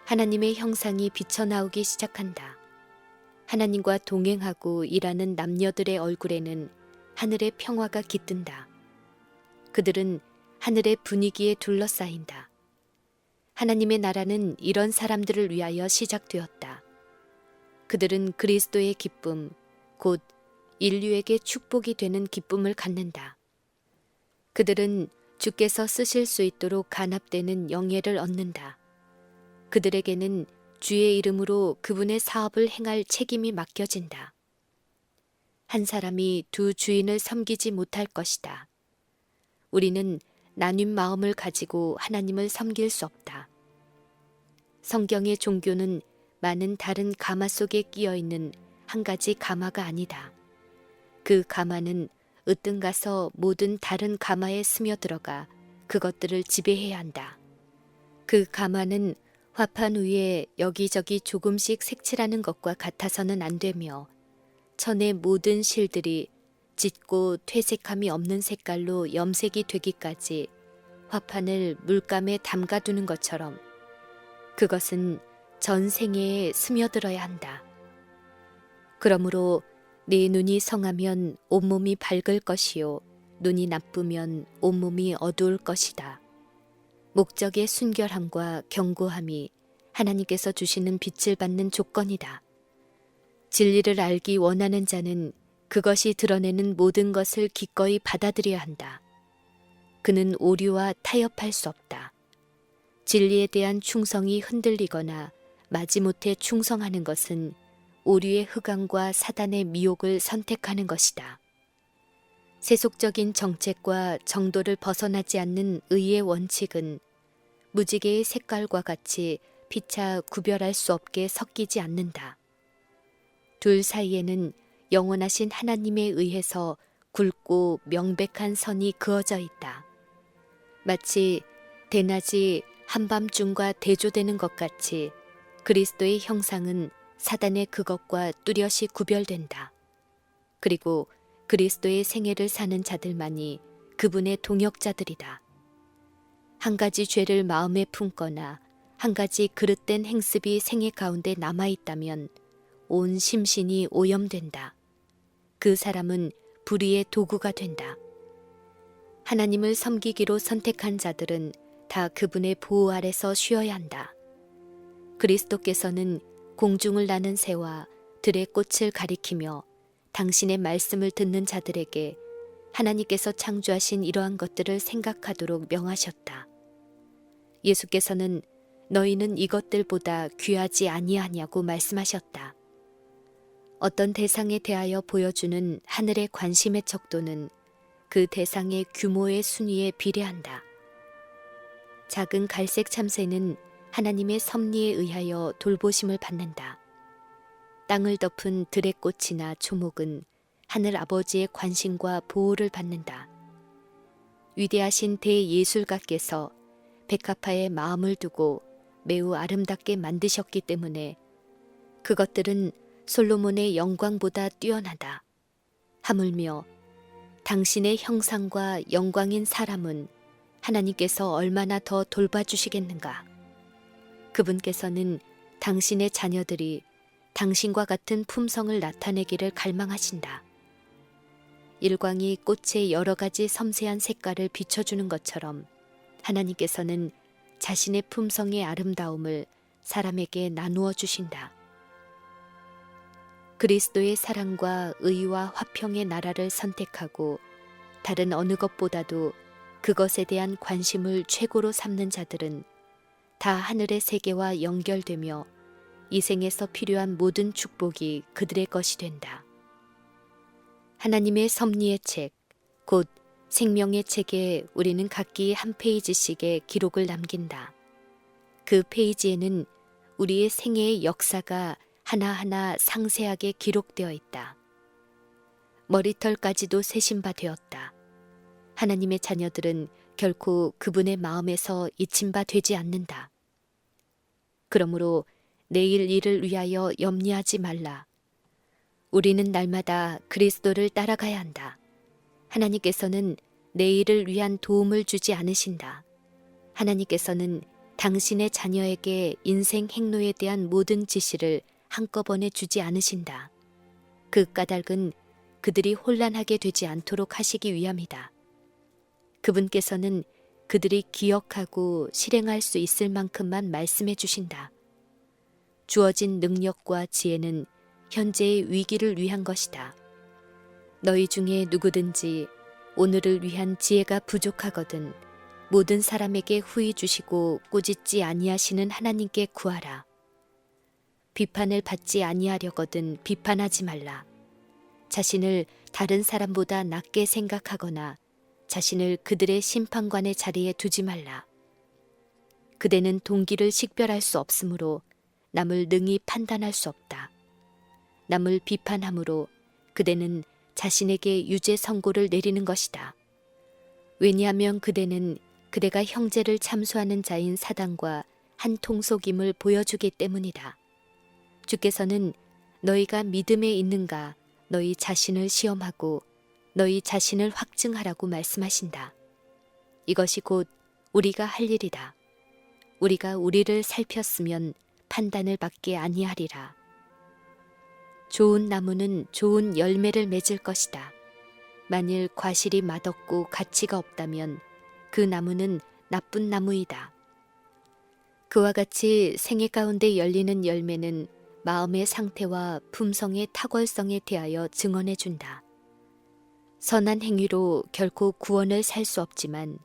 하나님의 형상이 비쳐나오기 시작한다. 하나님과 동행하고 일하는 남녀들의 얼굴에는 하늘의 평화가 깃든다. 그들은 하늘의 분위기에 둘러싸인다. 하나님의 나라는 이런 사람들을 위하여 시작되었다. 그들은 그리스도의 기쁨, 곧 인류에게 축복이 되는 기쁨을 갖는다. 그들은 주께서 쓰실 수 있도록 간합되는 영예를 얻는다. 그들에게는 주의 이름으로 그분의 사업을 행할 책임이 맡겨진다. 한 사람이 두 주인을 섬기지 못할 것이다. 우리는 나뉜 마음을 가지고 하나님을 섬길 수 없다. 성경의 종교는 많은 다른 가마 속에 끼어 있는 한 가지 가마가 아니다. 그 가마는 으뜸가서 모든 다른 가마에 스며들어가 그것들을 지배해야 한다. 그 가마는 화판 위에 여기저기 조금씩 색칠하는 것과 같아서는 안 되며 천의 모든 실들이 짙고 퇴색함이 없는 색깔로 염색이 되기까지 화판을 물감에 담가두는 것처럼 그것은 전 생애에 스며들어야 한다. 그러므로 네 눈이 성하면 온몸이 밝을 것이요 눈이 나쁘면 온몸이 어두울 것이다. 목적의 순결함과 견고함이 하나님께서 주시는 빛을 받는 조건이다. 진리를 알기 원하는 자는 그것이 드러내는 모든 것을 기꺼이 받아들여야 한다. 그는 오류와 타협할 수 없다. 진리에 대한 충성이 흔들리거나 마지못해 충성하는 것은 오류의 흑암과 사단의 미혹을 선택하는 것이다. 세속적인 정책과 정도를 벗어나지 않는 의의 원칙은 무지개의 색깔과 같이 피차 구별할 수 없게 섞이지 않는다. 둘 사이에는 영원하신 하나님에 의해서 굵고 명백한 선이 그어져 있다. 마치 대낮이 한밤중과 대조되는 것 같이 그리스도의 형상은 사단의 그것과 뚜렷이 구별된다. 그리고 그리스도의 생애를 사는 자들만이 그분의 동역자들이다. 한 가지 죄를 마음에 품거나 한 가지 그릇된 행습이 생애 가운데 남아있다면 온 심신이 오염된다. 그 사람은 불의의 도구가 된다. 하나님을 섬기기로 선택한 자들은 다 그분의 보호 아래서 쉬어야 한다. 그리스도께서는 공중을 나는 새와 들의 꽃을 가리키며 당신의 말씀을 듣는 자들에게 하나님께서 창조하신 이러한 것들을 생각하도록 명하셨다. 예수께서는 너희는 이것들보다 귀하지 아니하냐고 말씀하셨다. 어떤 대상에 대하여 보여주는 하늘의 관심의 척도는 그 대상의 규모의 순위에 비례한다. 작은 갈색 참새는 하나님의 섭리에 의하여 돌보심을 받는다. 땅을 덮은 들의 꽃이나 초목은 하늘 아버지의 관심과 보호를 받는다. 위대하신 대예술가께서 백합화에 마음을 두고 매우 아름답게 만드셨기 때문에 그것들은 솔로몬의 영광보다 뛰어나다. 하물며 당신의 형상과 영광인 사람은 하나님께서 얼마나 더 돌봐주시겠는가. 그분께서는 당신의 자녀들이 당신과 같은 품성을 나타내기를 갈망하신다. 일광이 꽃의 여러 가지 섬세한 색깔을 비춰주는 것처럼 하나님께서는 자신의 품성의 아름다움을 사람에게 나누어 주신다. 그리스도의 사랑과 의와 화평의 나라를 선택하고 다른 어느 것보다도 그것에 대한 관심을 최고로 삼는 자들은 다 하늘의 세계와 연결되며 이 생에서 필요한 모든 축복이 그들의 것이 된다. 하나님의 섭리의 책, 곧 생명의 책에 우리는 각기 한 페이지씩의 기록을 남긴다. 그 페이지에는 우리의 생애의 역사가 하나하나 상세하게 기록되어 있다. 머리털까지도 세신 바 되었다. 하나님의 자녀들은 결코 그분의 마음에서 잊힌 바 되지 않는다. 그러므로 내일 일을 위하여 염려하지 말라. 우리는 날마다 그리스도를 따라가야 한다. 하나님께서는 내일을 위한 도움을 주지 않으신다. 하나님께서는 당신의 자녀에게 인생 행로에 대한 모든 지시를 한꺼번에 주지 않으신다. 그 까닭은 그들이 혼란하게 되지 않도록 하시기 위함이다. 그분께서는 그들이 기억하고 실행할 수 있을 만큼만 말씀해 주신다. 주어진 능력과 지혜는 현재의 위기를 위한 것이다. 너희 중에 누구든지 오늘을 위한 지혜가 부족하거든 모든 사람에게 후히 주시고 꾸짖지 아니하시는 하나님께 구하라. 비판을 받지 아니하려거든 비판하지 말라. 자신을 다른 사람보다 낮게 생각하거나 자신을 그들의 심판관의 자리에 두지 말라. 그대는 동기를 식별할 수 없으므로 남을 능히 판단할 수 없다. 남을 비판함으로 그대는 자신에게 유죄 선고를 내리는 것이다. 왜냐하면 그대는 그대가 형제를 참수하는 자인 사단과 한 통속임을 보여주기 때문이다. 주께서는 너희가 믿음에 있는가 너희 자신을 시험하고 너희 자신을 확증하라고 말씀하신다. 이것이 곧 우리가 할 일이다. 우리가 우리를 살폈으면 판단을 받게 아니하리라. 좋은 나무는 좋은 열매를 맺을 것이다. 만일 과실이 맛없고 가치가 없다면 그 나무는 나쁜 나무이다. 그와 같이 생애 가운데 열리는 열매는 마음의 상태와 품성의 탁월성에 대하여 증언해 준다. 선한 행위로 결코 구원을 살 수 없지만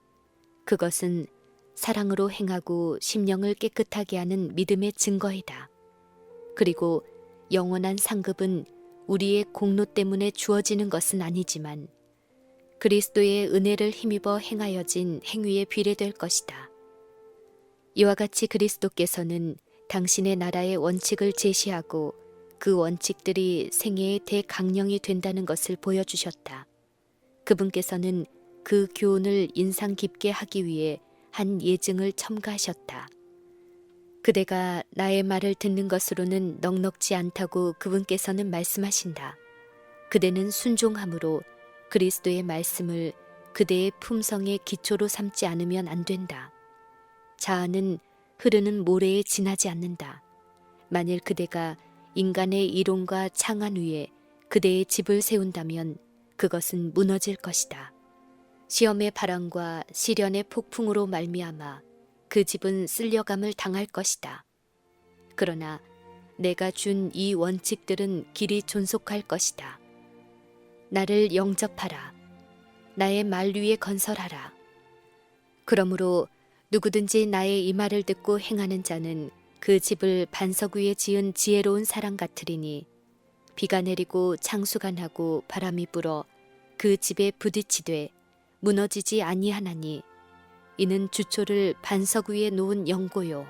그것은 사랑으로 행하고 심령을 깨끗하게 하는 믿음의 증거이다. 그리고 영원한 상급은 우리의 공로 때문에 주어지는 것은 아니지만 그리스도의 은혜를 힘입어 행하여진 행위에 비례될 것이다. 이와 같이 그리스도께서는 당신의 나라의 원칙을 제시하고 그 원칙들이 생애의 대강령이 된다는 것을 보여주셨다. 그분께서는 그 교훈을 인상 깊게 하기 위해 한 예증을 첨가하셨다. 그대가 나의 말을 듣는 것으로는 넉넉지 않다고 그분께서는 말씀하신다. 그대는 순종함으로 그리스도의 말씀을 그대의 품성의 기초로 삼지 않으면 안 된다. 자아는 흐르는 모래에 지나지 않는다. 만일 그대가 인간의 이론과 창안 위에 그대의 집을 세운다면 그것은 무너질 것이다. 시험의 바람과 시련의 폭풍으로 말미암아 그 집은 쓸려감을 당할 것이다. 그러나 내가 준 이 원칙들은 길이 존속할 것이다. 나를 영접하라. 나의 말 위에 건설하라. 그러므로 누구든지 나의 이 말을 듣고 행하는 자는 그 집을 반석 위에 지은 지혜로운 사람 같으리니 비가 내리고 창수가 나고 바람이 불어 그 집에 부딪히되 무너지지 아니하나니 이는 주초를 반석 위에 놓은 영고요.